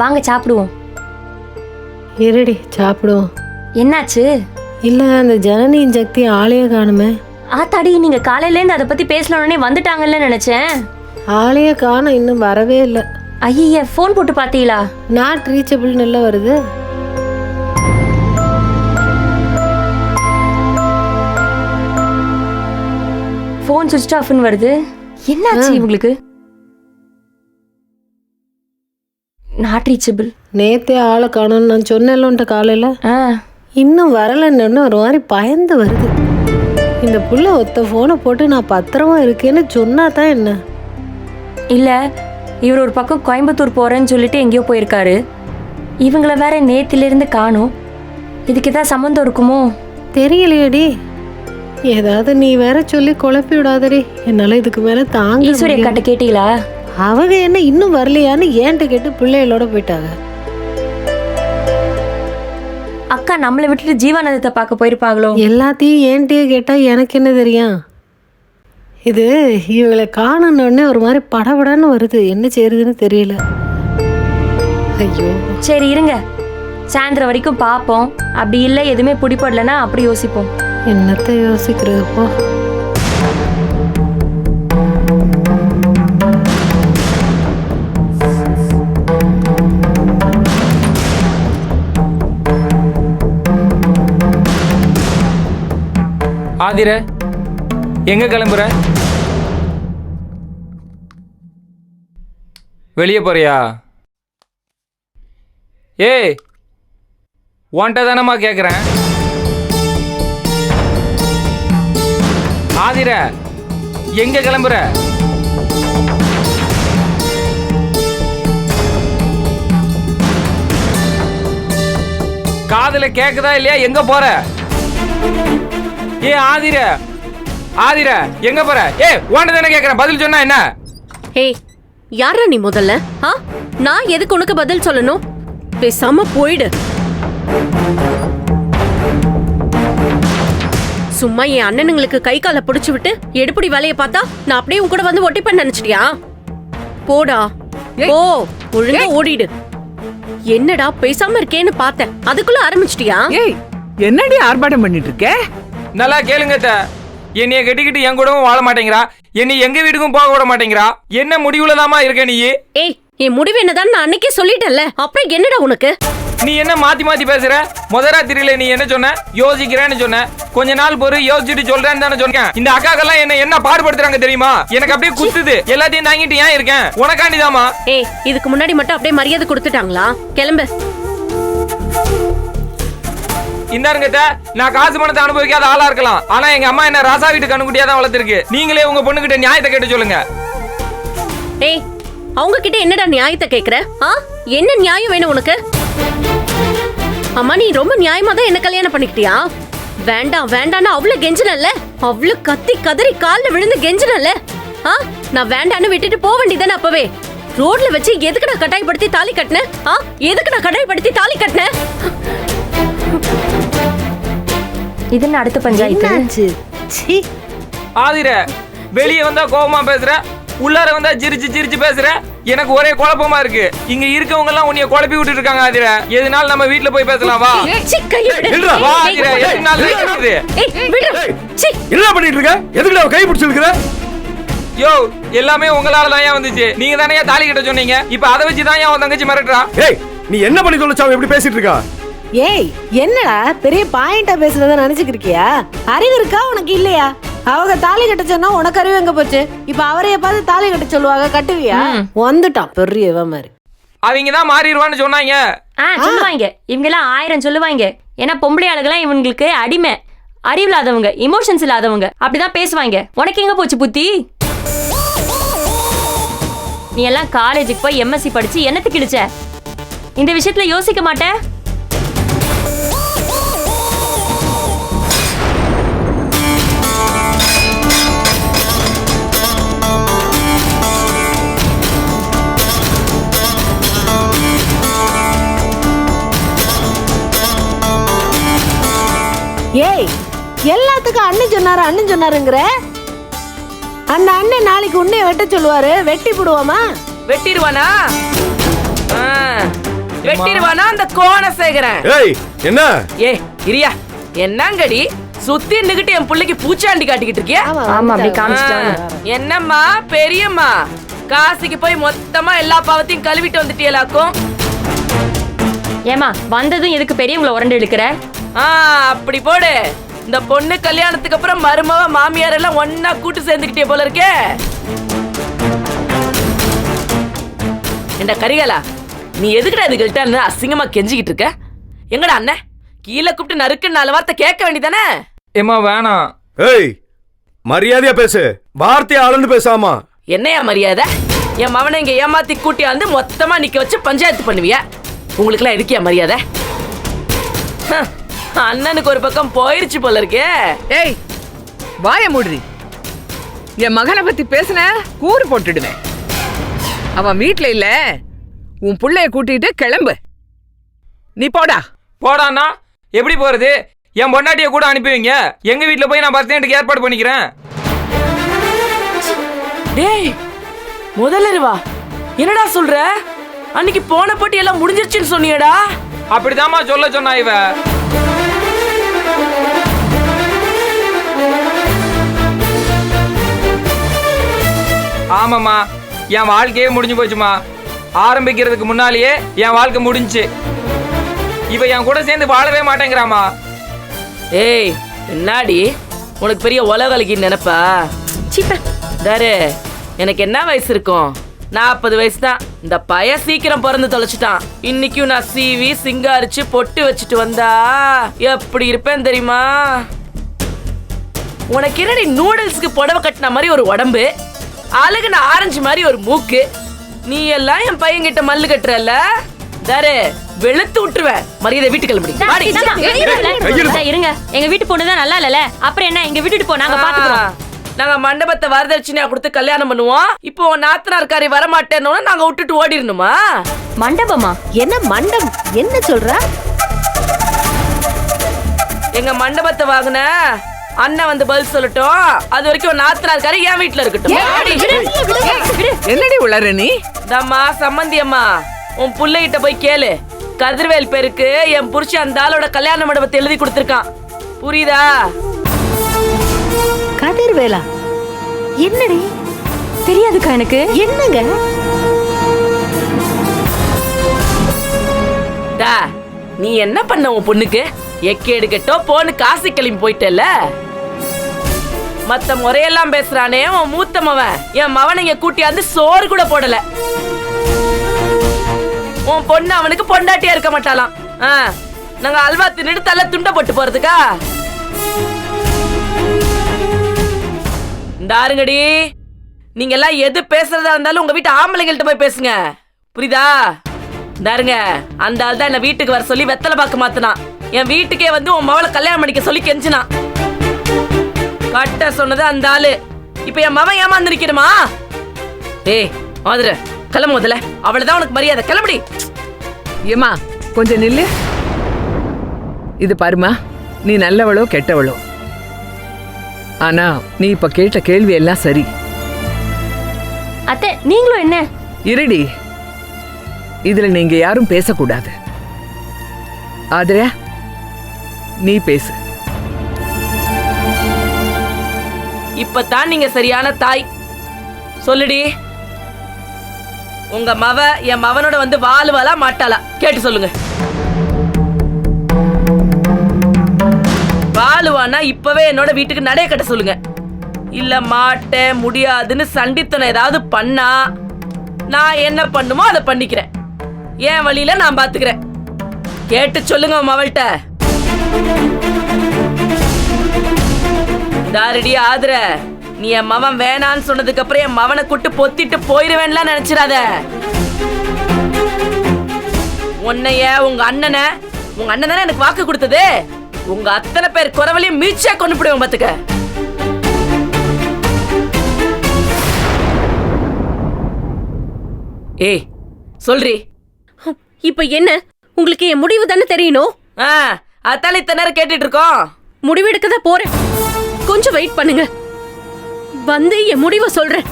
வாங்க சாப்பிடுவோம். இருடி சாப்பிடுவோம். என்னாச்சு? இல்ல அந்த ஜனனியின் சக்தி ஆளையே காணுமே. ஆத்தாடி, நீங்க காலையில இருந்து அதை பத்தி பேசலனே வந்துட்டாங்கன்னு நினைச்சேன். ஆளையே காணோம், இன்னும் வரவே இல்லை. ஐய, போன் போட்டு பாத்தீங்களா? நாட் ரீச்சபிள் நல்லா வருது. போன் சுவிட்ச் ஆஃப்னு வருது. என்னாச்சு இவங்களுக்கு? Not reachable. நேத்தே ஆளை காணும்னு நான் சொன்னேன்ல காலையில. இன்னும் வரலன்னு ஒரு மாதிரி பயந்து வருது. இந்த புள்ள ஒத்த போனை போட்டு நான் பத்திரமா இருக்கேன்னு சொன்னா தான் என்ன? இல்ல, இவர் ஒரு பக்கம் கோயம்புத்தூர் போறேன்னு சொல்லிட்டு எங்கேயோ போயிருக்காரு. இவங்கள வேற நேத்திலிருந்து காணும். இதுக்கு ஏதாவது சம்மந்தம் இருக்குமோ தெரியலையடி. ஏதாவது நீ வேற சொல்லி குழப்பி விடாதடி, என்னால இதுக்கு மேல தாங்க. ஈஸ்வரிய கிட்ட கேட்டீங்களா? அவங்க என்ன இன்னும் வரலையான்னு ஏன்ட்ட கேட்டு பிள்ளைகளோட போயிட்டாங்க. அக்கா நம்மளை விட்டுட்டு ஜீவானந்தத்தை பார்க்க போயிருப்பாங்களோ? எல்லாத்தையும் ஏன்ட்டே கேட்டா எனக்கு என்ன தெரியும்? இது இவங்களை காணணுன்னே ஒரு மாதிரி படபடன்னு வருது. என்ன செய்யறதுன்னு தெரியல. ஐயோ, சரி இருங்க, சாயந்தரம் வரைக்கும் பார்ப்போம். அப்படி இல்லை எதுவுமே பிடிப்படலன்னா அப்படி யோசிப்போம். என்னத்தை யோசிக்கிறதுப்போ? ஆதிர, எங்க கிளம்புற? வெளியே போறியா? ஏய், உன்கிட்ட தானம்மா கேட்குறேன். ஆதிர, எங்க கிளம்புற? காதுல கேக்குதா இல்லையா? எங்க போற? ஏ ஆதிர, ஆதிர எங்க போற? ஏ உன்கிட்ட தானே கேட்குறேன், பதில் சொன்னா என்ன? ஏய், யாரா நீ முதல்ல? நான் எதுக்கு உனக்கு பதில் சொல்லணும்? பேசாம போயிடு. சும்மா என் அண்ணனுங்களுக்கு கை காலை பிடிச்சு விட்டு எடுப்படி வேலையை பார்த்தா நான் அப்படியே உன் கூட வந்து ஒட்டிப்பேன் நினைச்சிட்டியா? போடா, ஓ ஒழுங்கா ஓடிடு. என்னடா பேசாம இருக்கேன்னு பார்த்தேன், அதுக்குள்ள ஆரம்பிச்சிட்டியா? ஏய், என்னடி ஆர்ப்பாட்டம் பண்ணிட்டு இருக்க? நல்லா கேளுங்க. என்னைய கட்டிக்கிட்டு என் கூடவும் வாழ மாட்டேங்கிறா, என்னை எங்க வீட்டுக்கும் போக விட மாட்டேங்கிறா. என்ன முடிவுலதாமா இருக்க நீ? ஏய், என் முடிவு என்னதான் நான் அன்னைக்கே சொல்லிட்டேன்ல, அப்புறம் என்னடா உனக்கு? நீ என்ன மாத்தி மாத்தி பேசுற? முதராத்திரியில நீ என்ன சொன்ன? யோசிக்கிறேன்னு சொன்ன. கொஞ்ச நாள் பொறு, யோசிச்சுட்டு சொல்றேன்னு தானே சொன்னேன். இந்த அக்காக்கெல்லாம் என்ன பாடுபடுத்துறாங்க தெரியுமா? எனக்கு அப்படியே குத்துது. எல்லாத்தையும் தாங்கிட்டு ஏன் இருக்கேன்? உனக்காண்டிதாமா. ஏய், இதுக்கு முன்னாடி மட்டும் அப்படியே மரியாதை கொடுத்துட்டாங்களா? கிளம்பு. இந்தாருங்க, நான் காசு பணத்தை அனுபவிக்காத ஆளா இருக்கலாம், ஆனா எங்க அம்மா என்ன ராசா வீட்டு கண்ணுக்குட்டியா தான் வளர்த்திருக்கு. நீங்களே உங்க பொண்ணுகிட்ட நியாயத்தை கேட்டு சொல்லுங்க. ஏய், அவங்க கிட்ட என்னடா நியாயத்தை கேக்குற? என்ன நியாயம் வேணும் உனக்கு? அம்மா, நீ ரொம்ப நியாயமா தான் என்ன கல்யாணம் பண்ணிக்கிட்டியா? வேண்டாம் வேண்டான்னு அவ்வளவு கெஞ்சினல்ல, அவ்வளவு கத்தி கதறி கால்ல விழுந்து கெஞ்சினல்ல. நான் வேண்டான்னு விட்டுட்டு போக வேண்டியதானே அப்பவே? ரோட்ல வச்சு எதுக்கு நான் கட்டாயப்படுத்தி தாலி கட்டினேன்? எதுக்கு நான் கட்டாயப்படுத்தி தாலி கட்டினேன்? இது அடுத்த பஞ்சாயத்து. ஆதிர, வெளியே வந்தா கோபமா பேசுற, உள்ளார வந்தா சிரிச்சு சிரிச்சு பேசுற. எனக்கு ஒரே குழப்பமா இருக்கு. இங்க இருக்கவங்க எல்லாம் உன்னைய குழப்பி விட்டுட்டு இருக்காங்க. ஆதிர, எதுனால நம்ம வீட்ல போய் பேசலாம் வா. வா ஆதிர, எதுனால இருக்குது? என்ன பண்ணிட்டு இருக்க? எதுக்குடா கை பிடிச்சிருக்கிற? யோ, எல்லாமே உங்களால தான் ஏன் வந்துச்சு. நீங்க தானே தாலி கட்ட சொன்னீங்க. இப்ப அதை வச்சு தான் ஏன் தங்கச்சி மிரட்டுறா? ஏய், நீ என்ன பண்ணி தொலைச்சா எப்படி பேசிட்டு இருக்கா? ஏய், என்னடா பெரிய பாயிண்டா பேசுறத நினைச்சுக்கிறியா? அறிவு இருக்கா உனக்கு இல்லையா? அவங்க தாலி கட்ட சொன்னா உனக்கு அறிவு எங்க போச்சு? இப்ப அவரைய பார்த்து தாலி கட்ட சொல்லுவாங்க, கட்டுவியா? வந்துட்டான் பெரிய மாதிரி. அவங்க தான் மாறிடுவான்னு சொன்னாங்க. சொல்லுவாங்க, இவங்க எல்லாம் 1000 சொல்லுவாங்க. ஏன்னா பொம்பளை ஆளுகெல்லாம் இவங்களுக்கு அடிமை, அறிவில்லாதவங்க, இமோஷன்ஸ் இல்லாதவங்க, அப்படிதான் பேசுவாங்க. உனக்கு எங்க போச்சு புத்தி? நீ எல்லாம் காலேஜுக்கு போய் எம்எஸ்சி படிச்சு என்னத்துக்கு கிழிச்ச? இந்த விஷயத்துல யோசிக்க மாட்டேன். ஏய், எல்லாத்துக்கும் அண்ணன் சொன்னாருங்கிற. அந்த அண்ணன் நாளைக்கு உன்னைய வெட்ட சொல்லுவாரு, வெட்டி போடுவோமா? வெட்டிடுவானா? வெட்டிடுவானா அந்த கோணசேகரன்? ஏய் என்ன ஏ இரியா, என்னங்கடி சுத்தி நின்னுகிட்டு என் பிள்ளைக்கு பூச்சாண்டி காட்டிக்கிட்டு இருக்கியா? ஆமா அப்படி காமிச்சிட்டாங்க. என்னம்மா பெரியம்மா, காசிக்கு போய் மொத்தமா எல்லா பாவத்தையும் கழுவிட்டு வந்துட்டியலாக்கும். ஏமா வந்ததும் எதுக்கு பெரியவங்கள உரண்டு இழுக்கிற? அப்படி போடு. இந்த பொண்ணு கல்யாணத்துக்கு அப்புறம் மருமவ மாமியார் எல்லாம் ஒன்னா கூட்டு சேர்ந்துக்கிட்டே போல இருக்கே. இந்த கரிகாலா, நீ எதுக்குடா இதுகிட்ட அசிங்கமா கெஞ்சிக்கிட்டு இருக்க? எங்கடா அண்ணன்? கீழே கூப்பிட்டு நறுக்கு 4 வார்த்தை கேட்க வேண்டியதானே? ஏமா வேணாம். ஏய் மரியாதையா பேசு, வார்த்தையை அளந்து பேசாமா. என்னையா மரியாதை? என் மவனை இங்க ஏமாத்தி கூட்டி வந்து மொத்தமா நிக்க வச்சு பஞ்சாயத்து பண்ணுவியா? உங்களுக்கு எல்லாம் இருக்கியா மரியாதை? அண்ணனுக்கு ஒரு பக்கம் போயிருச்சு போல இருக்கே. ஏய் வாய மூடுறி. என் மகனை பத்தி பேசுன கூறு போட்டுடுவேன். அவன் வீட்ல இல்ல, உன் புள்ளைய கூட்டிட்டு கிளம்பு. நீ போடா. போடான்னா எப்படி போறது? என் பொண்டாட்டிய கூட அனுப்புவீங்க. எங்க வீட்டுல போய் நான் பஸ் ஸ்டாண்டுக்கு ஏற்பாடு பண்ணிக்கிறேன். டேய் முதல்ல என்னடா சொல்ற? அன்னைக்கு போன போட்டி எல்லாம் முடிஞ்சிருச்சுன்னு சொன்னியடா. அப்படிதாம்மா சொல்ல சொன்னா இவ. ஆமாம்மா, என் வாழ்க்கையே முடிஞ்சு போச்சுமா. ஆரம்பிக்கிறதுக்கு முன்னாலேயே என் வாழ்க்கை முடிஞ்சு. இவ என் கூட சேர்ந்து வாழவே மாட்டேங்கிறாமா. ஏய் என்னாடி உனக்கு பெரிய உலகலிக்கு நினைப்பா? தாரு, எனக்கு என்ன வயசு இருக்கும்? 40 வயசு தான். இந்த பைய சீக்கிரம் பிறந்து தொலைச்சிட்டான். இன்னைக்கும் நான் சீவி சிங்காரிச்சு பொட்டு வச்சுட்டு வந்தா எப்படி இருப்பேன் தெரியுமா? உனக்கு என்னடி நூடுல்ஸ்க்கு புடவை கட்டின மாதிரி ஒரு உடம்பு, அழகுன ஆரஞ்சு மாதிரி ஒரு மூக்கு. நீ எல்லாம் என் பையன் கிட்ட மல்லு கட்டுறல தாரு, வெளுத்து விட்டுருவேன். மரியாதை வீட்டுக்கு கிளம்பி. இருங்க, எங்க வீட்டு பொண்ணுதான் நல்லா இல்லல, அப்புறம் என்ன எங்க விட்டுட்டு போ, நாங்க பாத்துக்கிறோம். நாங்க மண்டபத்தை வரதட்சணையா கொடுத்து கல்யாணம் பண்ணுவோம். இப்போ நாத்தனார்காரி வரமாட்டேன்னு நாங்க விட்டுட்டு ஓடிடணுமா? மண்டபமா? என்ன மண்டம்? என்ன சொல்ற? எங்க மண்டபத்தை வாங்கின அண்ணன் வந்து பதில் சொல்லட்டும். அது வரைக்கும் நாத்தனார்காரி என் வீட்டுல இருக்கட்டும். என்னடி உளற நீ? தம்மா சம்மந்தி அம்மா, உன் புள்ளைகிட்ட போய் கேளு. கதிர்வேல் பேருக்கு என் புருஷன் அந்த ஆளோட கல்யாண மண்டபத்தை எழுதி கொடுத்திருக்கான். புரியுதா? கதிர்வேலா? என்னடி? தெரியாதுக்கா எனக்கு. என்னங்க? நீ என்ன பண்ண உன் பொண்ணுக்கு? எக்கேடு கெட்டோ போன்னு காசி கிளம்பி போயிட்டல. மத்த முறையெல்லாம் பேசுறானே உன் மூத்த மவன், என் மவனை இங்க கூட்டியாந்து சோறு கூட போடல. உன் பொண்ணு அவனுக்கு பொண்டாட்டியா இருக்க மாட்டாளாம். நாங்க அல்வா தின்னுட்டு தள்ள துண்ட போட்டு போறதுக்கா? தாருங்கடி, நீங்க எல்லாம் எது பேசுறதா இருந்தாலும் உங்க வீட்டு ஆம்பளைங்கள்ட்ட போய் பேசுங்க. புரியுதா? தாருங்க, அந்த ஆள் தான் என்ன வீட்டுக்கு வர சொல்லி வெத்தலை பாக்கு மாத்தினான். என் வீட்டுக்கே வந்து உன் மவளை கல்யாணம் பண்ணிக்க சொல்லி கெஞ்சினான். கட்ட சொன்னது அந்த ஆளு. இப்ப என் மவன் ஏமாந்து நிக்கணுமா? ஏய் மாதிரி கிளம்பு முதல்ல. அவளதான் உனக்கு மரியாதை. கிளம்படி. ஏமா கொஞ்சம் நில்லு. இது பாருமா, நீ நல்லவளோ கெட்டவளோ, ஆனா நீ இப்ப கேட்ட கேள்வி எல்லாம் சரி. அத்தை நீங்களும் என்ன? இருடி, இதுல நீங்க யாரும் பேசக்கூடாது. ஆதிரா நீ பேசு. இப்பதான் நீங்க சரியான தாய். சொல்லுடி, உங்க மவ என் மவனோட வந்து வாழுவாளா மாட்டாளா கேட்டு சொல்லுங்க. வாழுவானா இப்பவே என்னோட வீட்டுக்கு நடைய கட்ட சொல்லுங்க. இல்ல மாட்டேன் முடியாதுன்னு சண்டித்தனம் ஏதாவது பண்ணா நான் என்ன பண்ணுமோ அதை பண்ணிக்கிறேன். என் வழியில நான் பாத்துக்கிறேன். கேட்டு சொல்லுங்க மவள்கிட்ட. தாரடி ஆதர, நீ என் மவன் வேணான்னு சொன்னதுக்கு அப்புறம் என் மவனை கூட்டு பொத்திட்டு போயிருவேன்லாம் நினைச்சிடாத. உன்னைய உங்க அண்ணனை, உங்க அண்ணன் தானே எனக்கு வாக்கு கொடுத்தது. உங்க அத்தனை பேர் குறவலையும் மீச்சா கொண்டு போடுவேன் பாத்துக்க. ஏய் சொல்றி. இப்ப என்ன உங்களுக்கு என் முடிவு தானே தெரியணும்? அத்தால இத்தனை நேரம் கேட்டுட்டு இருக்கோம். முடிவெடுக்க தான் போறேன். கொஞ்சம் வெயிட் பண்ணுங்க. வந்து என் முடிவை சொல்றேன்.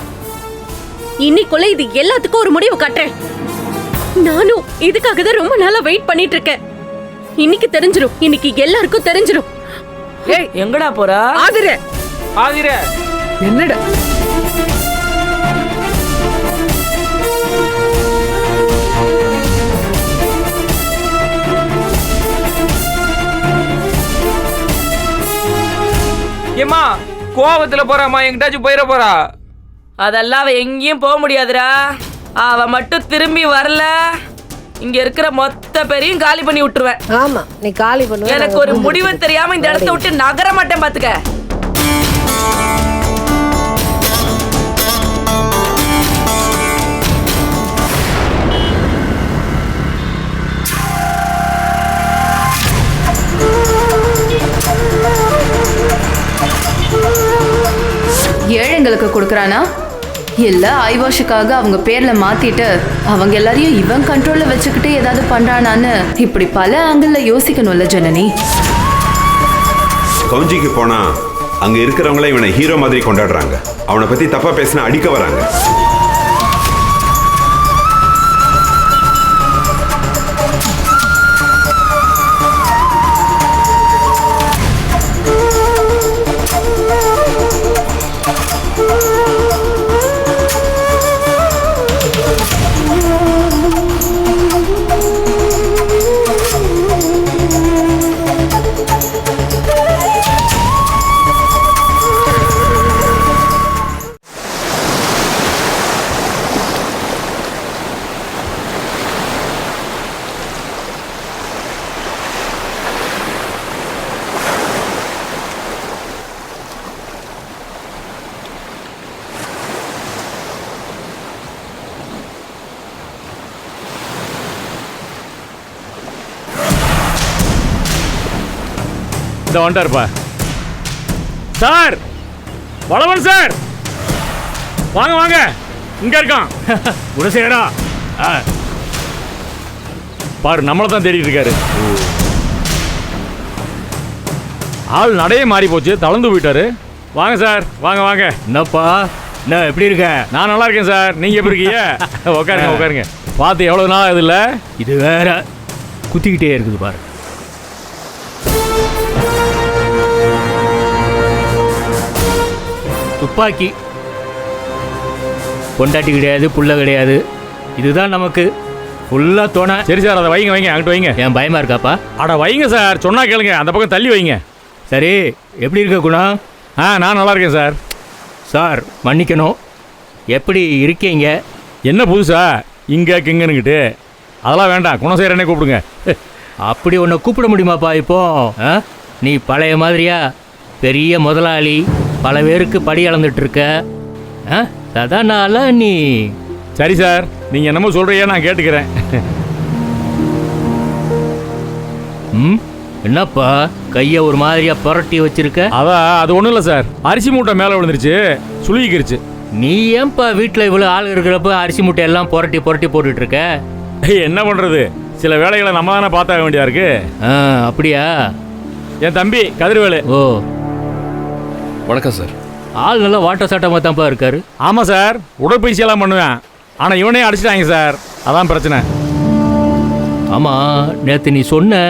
இன்னைக்குள்ள இது எல்லாத்துக்கும் ஒரு முடிவு கட்டுறேன். நானும் இதுக்காக தான் ரொம்ப நாளா வெயிட் பண்ணிட்டு இருக்கேன். இன்னைக்கு தெரிஞ்சிரும், இன்னைக்கு எல்லாருக்கும் தெரிஞ்சிரும். ஏய் எங்கடா போறா? ஆதிரே, ஆதிரே என்னடா ஏம்மா கோவத்துல போறாம்மா, எங்கிட்டாச்சும் போயிட போறா. அதெல்லாம் அவ எங்கேயும் போக முடியாதுடா. அவ மட்டும் திரும்பி வரல, இங்க இருக்கிற மொத்த பேரையும் காலி பண்ணி விட்டுருவேன். ஆமா, நீ காலி பண்ணுவ. எனக்கு ஒரு முடிவு தெரியாம இந்த இடத்த விட்டு நகர மாட்டேன் பாத்துக்க. ஏழைங்களுக்கு கொடுக்கறானா இல்ல ஐவாஷுக்காக அவங்க பேர்ல மாத்திட்டு அவங்க எல்லாரையும் இவன் கண்ட்ரோல்ல வச்சுக்கிட்டு ஏதாவது பண்றானான்னு இப்படி பல ஆங்கிள் யோசிக்கணும்ல ஜனனி. கவுஞ்சிக்கு போனா அங்க இருக்கிறவங்கள இவனை ஹீரோ மாதிரி கொண்டாடுறாங்க. அவனை பத்தி தப்பா பேசினா அடிக்க வராங்க. வந்துட்டாருப்பா. சார், வளவன் சார், வாங்க வாங்க, இங்க இருக்கான் குணசேகரா. பாரு, நம்மளை தான் தேடிட்டு இருக்காரு. ஆள் நடையே மாறி போச்சு, தளர்ந்து போயிட்டாரு. வாங்க சார், வாங்க வாங்க. என்னப்பா, என்ன எப்படி இருக்க? நான் நல்லா இருக்கேன் சார், நீங்க எப்படி இருக்கீங்க? உட்காருங்க உட்காருங்க. பார்த்து எவ்வளவு நாள் ஆகுது இல்ல? இது வேற குத்திக்கிட்டே இருக்குது பாரு. துப்பாக்கி, பொண்டாட்டி கிடையாது, புள்ள கிடையாது. இதுதான் நமக்கு ஃபுல்லா தோணை. சரி சார், அதை வைங்க வைங்க, அங்கிட்டு வைங்க. ஏன் பயமா இருக்காப்பா? அட வைங்க சார், சொன்னா கேளுங்க, அந்த பக்கம் தள்ளி வைங்க. சரி, எப்படி இருக்க குணம்? நான் நல்லா இருக்கேன் சார். சார் மன்னிக்கணும், எப்படி இருக்கீங்க? என்ன புதுசா இங்க கிங்கன்னுக்கிட்டு? அதெல்லாம் வேண்டாம், குணசேகரனே கூப்பிடுங்க. அப்படி உன்னை கூப்பிட முடியுமாப்பா இப்போ? நீ பழைய மாதிரியா பெரிய முதலாளி, பல பேருக்கு படி அளந்துட்டு இருக்க? அதனால நீ சரி சார், நீங்க என்னமோ சொல்றீங்க, நான் கேட்டுக்கிறேன். என்னப்பா கையை ஒரு மாதிரியா புரட்டி வச்சிருக்க? அதான், அது ஒன்றும் இல்லை சார், அரிசி மூட்டை மேலே விழுந்துருச்சு, சுழுகிக்கிருச்சு. நீ ஏன்பா வீட்டில் இவ்வளோ ஆள் இருக்கிறப்ப அரிசி மூட்டை எல்லாம் புரட்டி புரட்டி போட்டுட்டு இருக்க? என்ன பண்ணுறது, சில வேலைகளை நம்ம தானே பார்த்தாக வேண்டியதா இருக்கு. அப்படியா? என் தம்பி கதிர்வேலு. ஓ, வணக்கம் சார். ஆள் நல்லா வாட்ட சாட்டமாக தான்ப்பா இருக்காரு. ஆமாம் சார், உடற்பயிற்சியெல்லாம் பண்ணுவேன், ஆனால் இவனே அடிச்சிட்டாங்க சார், அதான் பிரச்சனை. ஆமாம், நேற்று நீ சொன்ன,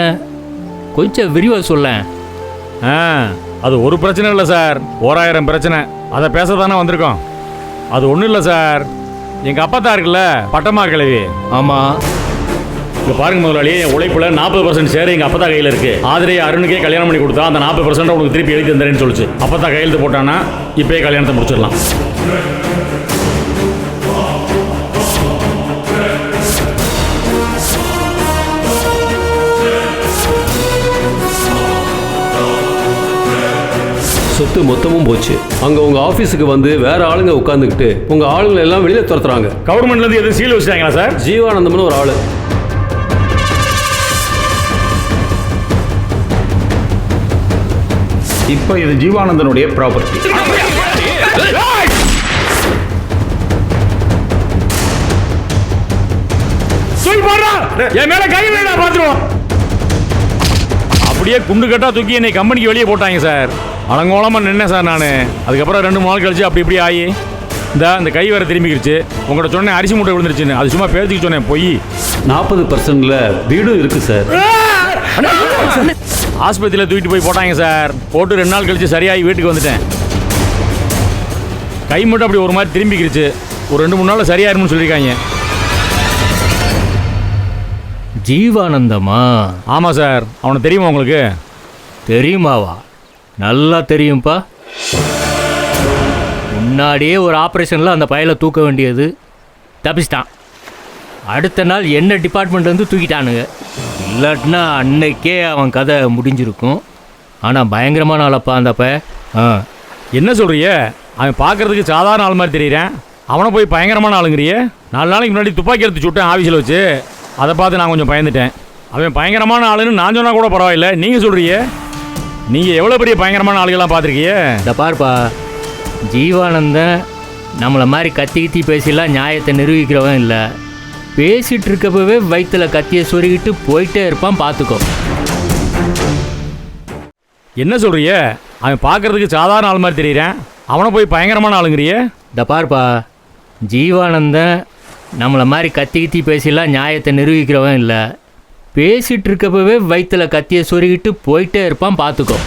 கொஞ்சம் விரிவாக சொல்ல. அது ஒரு பிரச்சனை இல்லை சார், 1000 பிரச்சனை. அதை பேச தானே வந்திருக்கோம். அது ஒன்றும் இல்லை சார், எங்கள் அப்பா தான் இருக்குல்ல, பட்டமா கிழவி. ஆமாம், இங்கே பாருங்க முதலாளி, என் உழைப்புல 40% ஷேர் எங்கள் அப்பா தான் கையில் இருக்கு. ஆதிரை அருணுக்கே கல்யாணம் பண்ணி கொடுத்தா அந்த 40% உனக்கு திருப்பி எழுதி தந்துறேன்னு சொல்லிச்சு. அப்பா தான் கையெழுத்து போட்டானா இப்போயே கல்யாணத்தை முடிச்சிடலாம். சொத்து மொத்தமும் போச்சு. அங்க உங்க ஆபீஸுக்கு வந்து வேற ஆளுங்க உட்கார்ந்துக்கிட்டு உங்க ஆளுங்களை எல்லாம் வெளியில துரத்துறாங்க. கவர்மெண்ட்ல இருந்து எதுவும் சீல் வச்சிட்டாங்களா சார்? ஜீவானந்தம்னு ஒரு ஆளு. இப்போ இது ஜீவானந்தனுடைய ப்ராப்பர்ட்டி. என் மேல கை வைடா பாத்துருவோம். அப்படியே குண்டு கட்டா தூக்கி என்னை கம்பெனிக்கு வெளியே போட்டாங்க சார். அலங்கோலமா நின்னேன் சார் நான். அதுக்கப்புறம் 2-3 நாள் கழிச்சு அப்படி இப்படி ஆகி இந்த கை வேற திரும்பிக்கிடுச்சு. உங்கள்கிட்ட சொன்னேன் அரிசி மூட்டை விழுந்துருச்சுன்னு, அது சும்மா பேசிக்க சொன்னேன் போய். 40% வீடும் இருக்கு சார். ஆஸ்பத்திரியில் தூக்கிட்டு போய் போட்டாங்க சார். போட்டு 2 நாள் கழிச்சு சரியாகி வீட்டுக்கு வந்துட்டேன். கை மட்டும் அப்படி ஒரு மாதிரி திரும்பிக்கிடுச்சு. ஒரு 2-3 நாள் சரியாயிரும்னு சொல்லியிருக்காங்க. ஜீவானந்தமா? ஆமாம் சார். அவனை தெரியுமா உங்களுக்கு? தெரியுமாவா? நல்லா தெரியும்ப்பா. முன்னாடியே ஒரு ஆப்ரேஷனில் அந்த பயலை தூக்க வேண்டியது, தப்பிச்சிட்டான். அடுத்த நாள் என்ன டிபார்ட்மெண்ட்லேருந்து தூக்கிட்டானுங்க. இல்லாட்டினா அன்னைக்கே அவன் கதை முடிஞ்சிருக்கும். ஆனால் பயங்கரமான ஆளப்பா அந்த பய. என்ன சொல்கிறிய? அவன் பார்க்குறதுக்கு சாதாரண ஆள் மாதிரி தெரியுறேன். அவனை போய் பயங்கரமான ஆளுங்கிறிய? 4 நாளைக்கு முன்னாடி துப்பாக்கி எடுத்து சுட்டேன் ஆஃபீஸில் வச்சு. அதை பார்த்து நான் கொஞ்சம் பயந்துட்டேன். அவன் பயங்கரமான ஆளுன்னு நான் சொன்னால் கூட பரவாயில்ல, நீங்கள் சொல்கிறிய? நீங்கள் எவ்வளோ பெரிய பயங்கரமான ஆளுகள்லாம் பார்த்துருக்கிய? இந்த பார்ப்பா, ஜீவானந்தன் நம்மளை மாதிரி கத்தி பேசிலாம் நியாயத்தை நிரூபிக்கிறவன் இல்லை. பேசிகிட்டு இருக்கப்பவே வயிற்றுல கத்தியை சொருகிட்டு போயிட்டே இருப்பான், பார்த்துக்கோ. என்ன சொல்கிறிய? அவன் பார்க்குறதுக்கு சாதாரண ஆள் மாதிரி தெரியுறேன். அவனை போய் பயங்கரமான ஆளுங்கிறிய? இந்த பார்ப்பா, ஜீவானந்தன் நம்மளை மாதிரி கத்தி பேசிலாம் நியாயத்தை நிரூபிக்கிறவன் இல்லை. பேசிகிட்டு இருக்கப்பவே வயிற்றுல கத்தியை சொருகிட்டு போயிட்டே இருப்பான், பார்த்துக்கோ.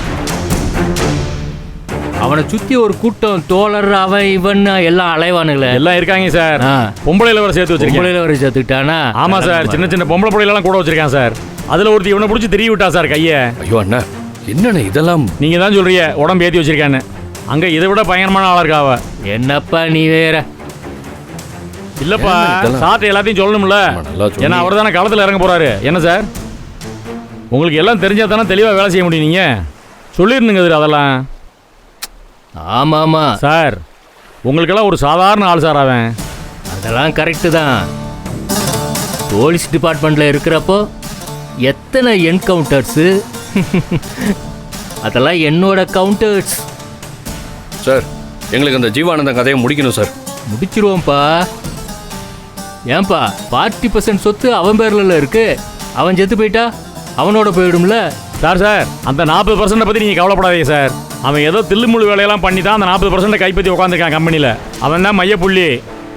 அவனை சுற்றி ஒரு கூட்டம், தோழர், அவன் இவன் எல்லாம் அலைவானுங்களே. எல்லாம் இருக்காங்க சார். பொம்பளையில் வர சேர்த்து வச்சிருக்கேன். பொம்பளையில் வர சேர்த்துக்கிட்டானா? ஆமாம் சார். சின்ன சின்ன பொம்பளை பிள்ளைலாம் கூட வச்சிருக்கேன் சார். அதில் ஒருத்தி இவனை பிடிச்சி திரிய விட்டா சார் கையை. ஐயோ அண்ணா, என்னண்ணே இதெல்லாம்? நீங்கள் தான் சொல்கிறிய உடம்பு ஏற்றி வச்சிருக்கான்னு. அங்கே இதை விட பயங்கரமான ஆளாக இருக்காவ. என்னப்பா நீ வேற? இல்லைப்பா, சார்ட்ட எல்லாத்தையும் சொல்லணும்ல. ஏன்னா அவர் தானே களத்தில் இறங்க போகிறாரு. என்ன சார், உங்களுக்கு எல்லாம் தெரிஞ்சால் தானே தெளிவாக வேலை செய்ய முடியும். நீங்கள் சொல்லியிருந்துங்க அது அதெல்லாம். ஆமாம் சார், உங்களுக்கெல்லாம் ஒரு சாதாரண ஆள் சார் அவன். அதெல்லாம் கரெக்டு தான். போலீஸ் டிபார்ட்மெண்ட்டில் இருக்கிறப்போ எத்தனை என்கவுண்டர்ஸு. அதெல்லாம் என்னோட கவுண்டர்ஸ் சார். எங்களுக்கு அந்த ஜீவானந்தன் கதையை முடிக்கணும் சார். முடிச்சிருவோம்ப்பா. ஏன்பா, 40% சொத்து அவன் பேரில் இருக்கு. அவன் செத்து போயிட்டா அவனோட போயிடும்ல. சார் அந்த 40% பற்றி நீங்கள் கவலைப்படாதீங்க சார். அவன் ஏதோ தில்லுமுள்ளு வேலையெல்லாம் பண்ணி தான் அந்த 40% கைப்பற்றி உட்காந்துருக்கான் கம்பெனியில். அவன் தான் மையப்புள்ளி.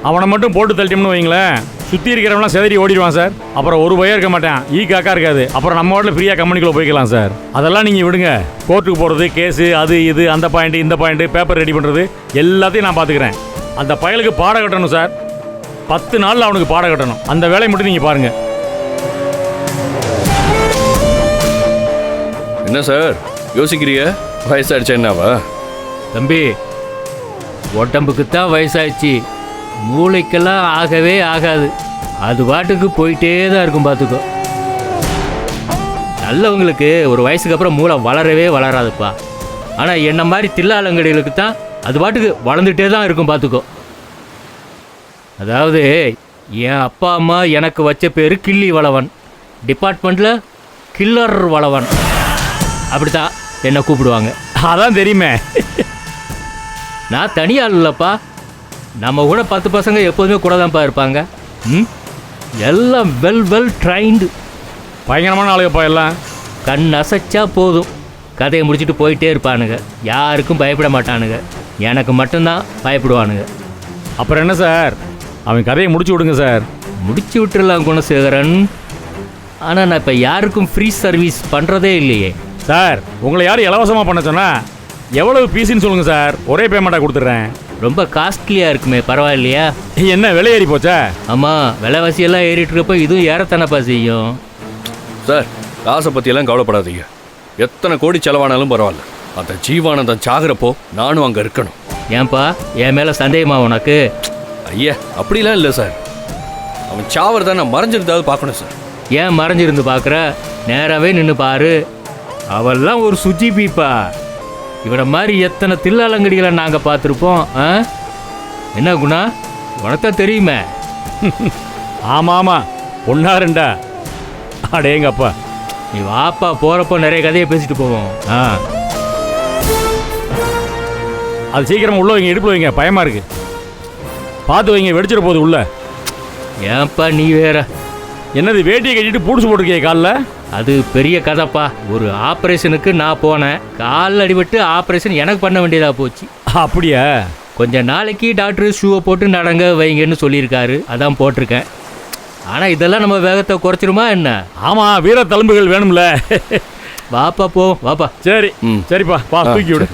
அவனை மட்டும் போட்டு தள்ளிட்டோம்னு வைங்களேன், சுற்றி இருக்கிறவங்களாம் செதறி ஓடிடுவான் சார். அப்புறம் ஒரு பயம் இருக்க மாட்டான், காக்கா இருக்காது. அப்புறம் நம்ம வாட்டில் ஃப்ரீயாக கம்பெனிக்குள்ளே போய்க்கலாம் சார். அதெல்லாம் நீங்கள் விடுங்க. கோர்ட்டுக்கு போகிறது, கேஸு, அது இது, அந்த பாயிண்ட்டு இந்த பாயிண்ட்டு, பேப்பர் ரெடி பண்ணுறது எல்லாத்தையும் நான் பார்த்துக்கிறேன். அந்த பயலுக்கு பாடம் கட்டணும் சார். 10 நாளில் அவனுக்கு பாடம் கட்டணும். அந்த வேலையை மட்டும் நீங்கள் பாருங்கள். என்ன சார் யோசிக்கிறிய? வயசாயிடுச்சா என்னவா? தம்பி, உடம்புக்கு தான் வயசாயிடுச்சு, மூளைக்கெல்லாம் ஆகவே ஆகாது. அது பாட்டுக்கு போயிட்டே தான் இருக்கும், பார்த்துக்கோ. நல்லவங்களுக்கு ஒரு வயசுக்கு அப்புறம் மூளை வளரவே வளராதுப்பா. ஆனால் என்ன மாதிரி தில்லாலங்கடிகளுக்கு தான் அது பாட்டுக்கு வளர்ந்துட்டே தான் இருக்கும், பார்த்துக்கோ. அதாவது என் அப்பா அம்மா எனக்கு வச்ச பேர் கிள்ளி வளவன், டிபார்ட்மெண்ட்டில் கில்லர் வளவன், அப்படித்தான் என்னை கூப்பிடுவாங்க. அதான் தெரியுமே. நான் தனியாள் இல்லைப்பா. நம்ம கூட 10 பசங்க எப்போதுமே கூட தான்ப்பா இருப்பாங்க. எல்லாம் வெல் ட்ரைன்டு, பயங்கரமான ஆளுகப்பா. எல்லாம் கண் அசைச்சா போதும், கதையை முடிச்சுட்டு போயிட்டே இருப்பானுங்க. யாருக்கும் பயப்பட மாட்டானுங்க, எனக்கு மட்டும்தான் பயப்படுவானுங்க. அப்புறம் என்ன சார், அவன் கதையை முடிச்சு விடுங்க சார். முடிச்சு விட்டுறலாம் குணசேகரன். ஆனால் நான் இப்போ யாருக்கும் ஃப்ரீ சர்வீஸ் பண்ணுறதே இல்லையே சார். உங்களை யாரும் இலவசமாக பண்ண சொன்னா எவ்வளவு பீஸுன்னு சொல்லுங்கள் சார், ஒரே பேமெண்ட்டாக கொடுத்துட்றேன். ரொம்ப காஸ்ட்லியாக இருக்குமே, பரவாயில்லையா? என்ன விலை ஏறி போச்சா? ஆமாம், விலைவாசியெல்லாம் ஏறிட்டு இருக்கப்போ இதுவும் ஏறத்தானப்பா செய்யும். சார், காசை பற்றியெல்லாம் கவலைப்படாதீங்க. எத்தனை கோடி செலவானாலும் பரவாயில்ல. அந்த ஜீவானந்தன் சாகிறப்போ நானும் அங்கே இருக்கணும். ஏன்பா, என் மேலே சந்தேகமா உனக்கு? ஐயா, அப்படிலாம் இல்லை சார். அவன் சாவறத நான் மறைஞ்சிருந்தாவது பார்க்கணும் சார். ஏன் மறைஞ்சிருந்து பார்க்குற? நேராகவே நின்று பாரு. அவெல்லாம் ஒரு சுஜி பீப்பா. இவனை மாதிரி எத்தனை தில்லாலங்கடிகளை நாங்கள் பார்த்துருப்போம். என்ன குணா, உனக்கு தெரியுமே? ஆமாம், 1-2 அடேங்கப்பா. நீ வாப்பா, போகிறப்போ நிறைய கதையை பேசிட்டு போவோம். அது சீக்கிரமாக உள்ள வைங்க, இடுப்பில் வைங்க, பயமாக இருக்கு. பார்த்து வைங்க, வெடிச்சிட போகுது உள்ள. ஏன்ப்பா நீ வேற? என்னது வேட்டியை கட்டிட்டு பூடிச்சு போட்டிருக்கே காலில்? அது பெரிய கதைப்பா. ஒரு ஆப்ரேஷனுக்கு நான் போனேன், காலில் அடிபட்டு ஆப்ரேஷன் எனக்கு பண்ண வேண்டியதாக போச்சு. அப்படியா? கொஞ்ச நாளைக்கு டாக்டர் ஷூவை போட்டு நடங்க வைங்கன்னு சொல்லியிருக்காரு, அதான் போட்டிருக்கேன். ஆனால் இதெல்லாம் நம்ம வேகத்தை குறைச்சிருமா என்ன? ஆமாம், வீர தழும்புகள் வேணும்ல. வாப்பா போ, வாப்பா. சரி சரிப்பா, தூக்கி விடு.